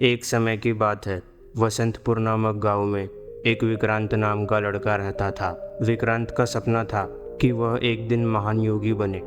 एक समय की बात है। वसंतपुर नामक गांव में एक विक्रांत नाम का लड़का रहता था। विक्रांत का सपना था कि वह एक दिन महान योगी बने,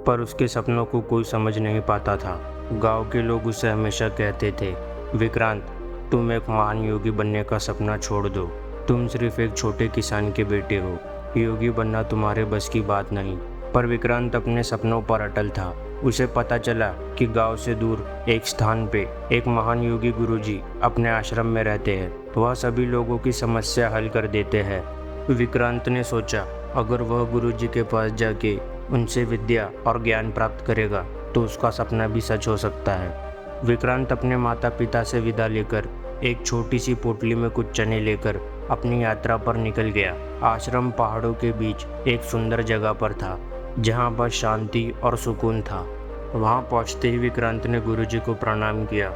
पर उसके सपनों को कोई समझ नहीं पाता था। गांव के लोग उसे हमेशा कहते थे, विक्रांत, तुम एक महान योगी बनने का सपना छोड़ दो। तुम सिर्फ एक छोटे किसान के बेटे हो। योगी बनना तुम्हारे बस की बात नहीं। पर विक्रांत अपने सपनों पर अटल था। उसे पता चला कि गांव से दूर एक स्थान पे एक महान योगी गुरुजी अपने आश्रम में रहते हैं। वह सभी लोगों की समस्या हल कर देते हैं। विक्रांत ने सोचा, अगर वह गुरुजी के पास जाके उनसे विद्या और ज्ञान प्राप्त करेगा तो उसका सपना भी सच हो सकता है। विक्रांत अपने माता पिता से विदा लेकर एक छोटी सी पोटली में कुछ चने लेकर अपनी यात्रा पर निकल गया। आश्रम पहाड़ों के बीच एक सुंदर जगह पर था, जहाँ बस शांति और सुकून था। वहाँ पहुँचते ही विक्रांत ने गुरुजी को प्रणाम किया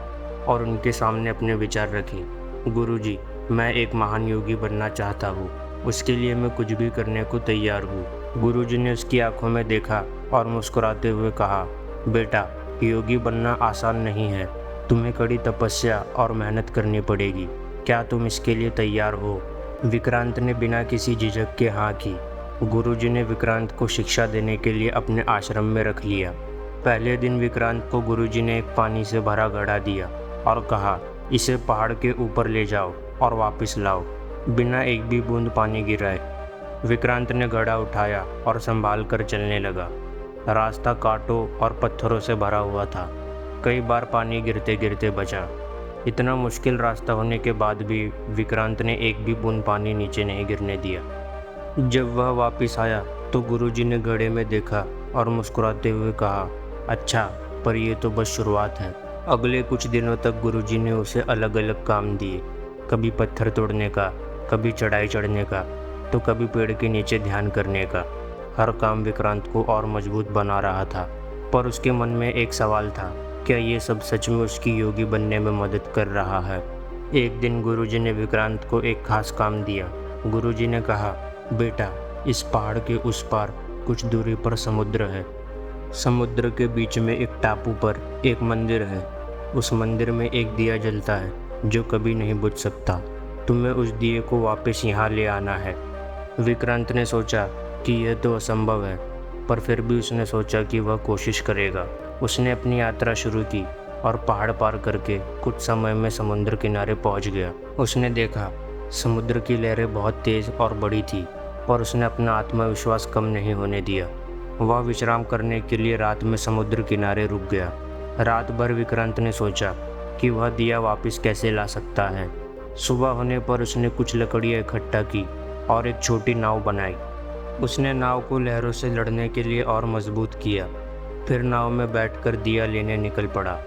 और उनके सामने अपने विचार रखे। गुरुजी, मैं एक महान योगी बनना चाहता हूँ। उसके लिए मैं कुछ भी करने को तैयार हूँ। गुरुजी ने उसकी आंखों में देखा और मुस्कुराते हुए कहा, बेटा, योगी बनना आसान नहीं है। तुम्हें कड़ी तपस्या और मेहनत करनी पड़ेगी। क्या तुम इसके लिए तैयार हो? विक्रांत ने बिना किसी झिझक के हाँ की। गुरुजी ने विक्रांत को शिक्षा देने के लिए अपने आश्रम में रख लिया। पहले दिन विक्रांत को गुरुजी ने एक पानी से भरा घड़ा दिया और कहा, इसे पहाड़ के ऊपर ले जाओ और वापस लाओ, बिना एक भी बूंद पानी गिराए। विक्रांत ने घड़ा उठाया और संभाल कर चलने लगा। रास्ता कांटों और पत्थरों से भरा हुआ था। कई बार पानी गिरते गिरते बचा। इतना मुश्किल रास्ता होने के बाद भी विक्रांत ने एक भी बूंद पानी नीचे नहीं गिरने दिया। जब वह वापस आया तो गुरुजी ने घड़े में देखा और मुस्कुराते हुए कहा, अच्छा, पर यह तो बस शुरुआत है। अगले कुछ दिनों तक गुरुजी ने उसे अलग अलग काम दिए, कभी पत्थर तोड़ने का, कभी चढ़ाई चढ़ने का, तो कभी पेड़ के नीचे ध्यान करने का। हर काम विक्रांत को और मजबूत बना रहा था, पर उसके मन में एक सवाल था, क्या ये सब सच में उसकी योगी बनने में मदद कर रहा है? एक दिन गुरुजी ने विक्रांत को एक खास काम दिया। गुरुजी ने कहा, बेटा, इस पहाड़ के उस पार कुछ दूरी पर समुद्र है। समुद्र के बीच में एक टापू पर एक मंदिर है। उस मंदिर में एक दिया जलता है जो कभी नहीं बुझ सकता। तुम्हें उस दिए को वापस यहाँ ले आना है। विक्रांत ने सोचा कि यह तो असंभव है, पर फिर भी उसने सोचा कि वह कोशिश करेगा। उसने अपनी यात्रा शुरू की और पहाड़ पार करके कुछ समय में समुद्र किनारे पहुँच गया। उसने देखा समुद्र की लहरें बहुत तेज़ और बड़ी थी, पर उसने अपना आत्मविश्वास कम नहीं होने दिया। वह विश्राम करने के लिए रात में समुद्र किनारे रुक गया। रात भर विक्रांत ने सोचा कि वह दिया वापस कैसे ला सकता है। सुबह होने पर उसने कुछ लकड़ियाँ इकट्ठा की और एक छोटी नाव बनाई। उसने नाव को लहरों से लड़ने के लिए और मजबूत किया। फिर नाव में बैठकर दिया लेने निकल पड़ा।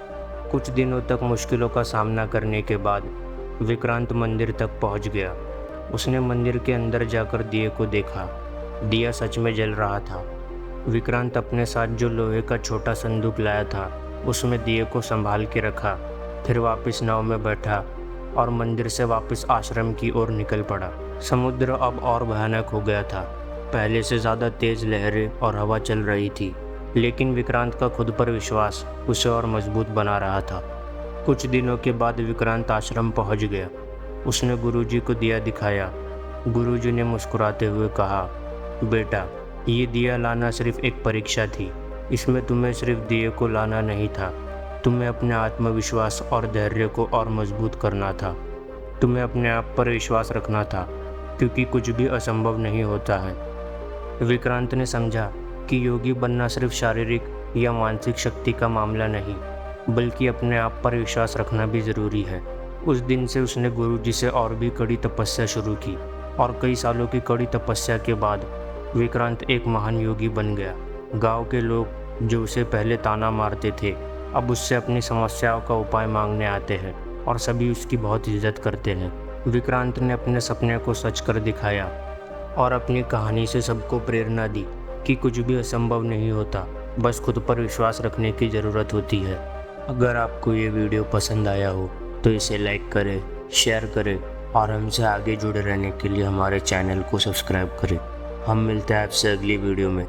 कुछ दिनों तक मुश्किलों का सामना करने के बाद विक्रांत मंदिर तक पहुंच गया। उसने मंदिर के अंदर जाकर दिए को देखा। दिया सच में जल रहा था। विक्रांत अपने साथ जो लोहे का छोटा संदूक लाया था उसमें दिए को संभाल के रखा। फिर वापस नाव में बैठा और मंदिर से वापस आश्रम की ओर निकल पड़ा। समुद्र अब और भयानक हो गया था। पहले से ज़्यादा तेज़ लहरें और हवा चल रही थी, लेकिन विक्रांत का खुद पर विश्वास उसे और मजबूत बना रहा था। कुछ दिनों के बाद विक्रांत आश्रम पहुंच गया। उसने गुरुजी को दिया दिखाया। गुरुजी ने मुस्कुराते हुए कहा, बेटा, ये दिया लाना सिर्फ एक परीक्षा थी। इसमें तुम्हें सिर्फ दिए को लाना नहीं था, तुम्हें अपने आत्मविश्वास और धैर्य को और मजबूत करना था। तुम्हें अपने आप पर विश्वास रखना था, क्योंकि कुछ भी असंभव नहीं होता है। विक्रांत ने समझा कि योगी बनना सिर्फ शारीरिक या मानसिक शक्ति का मामला नहीं, बल्कि अपने आप पर विश्वास रखना भी ज़रूरी है। उस दिन से उसने गुरुजी से और भी कड़ी तपस्या शुरू की और कई सालों की कड़ी तपस्या के बाद विक्रांत एक महान योगी बन गया। गांव के लोग जो उसे पहले ताना मारते थे, अब उससे अपनी समस्याओं का उपाय मांगने आते हैं और सभी उसकी बहुत इज्जत करते हैं। विक्रांत ने अपने सपने को सच कर दिखाया और अपनी कहानी से सबको प्रेरणा दी कि कुछ भी असंभव नहीं होता, बस खुद पर विश्वास रखने की ज़रूरत होती है। अगर आपको ये वीडियो पसंद आया हो तो इसे लाइक करें, शेयर करें और हमसे आगे जुड़े रहने के लिए हमारे चैनल को सब्सक्राइब करें। हम मिलते हैं आपसे अगली वीडियो में।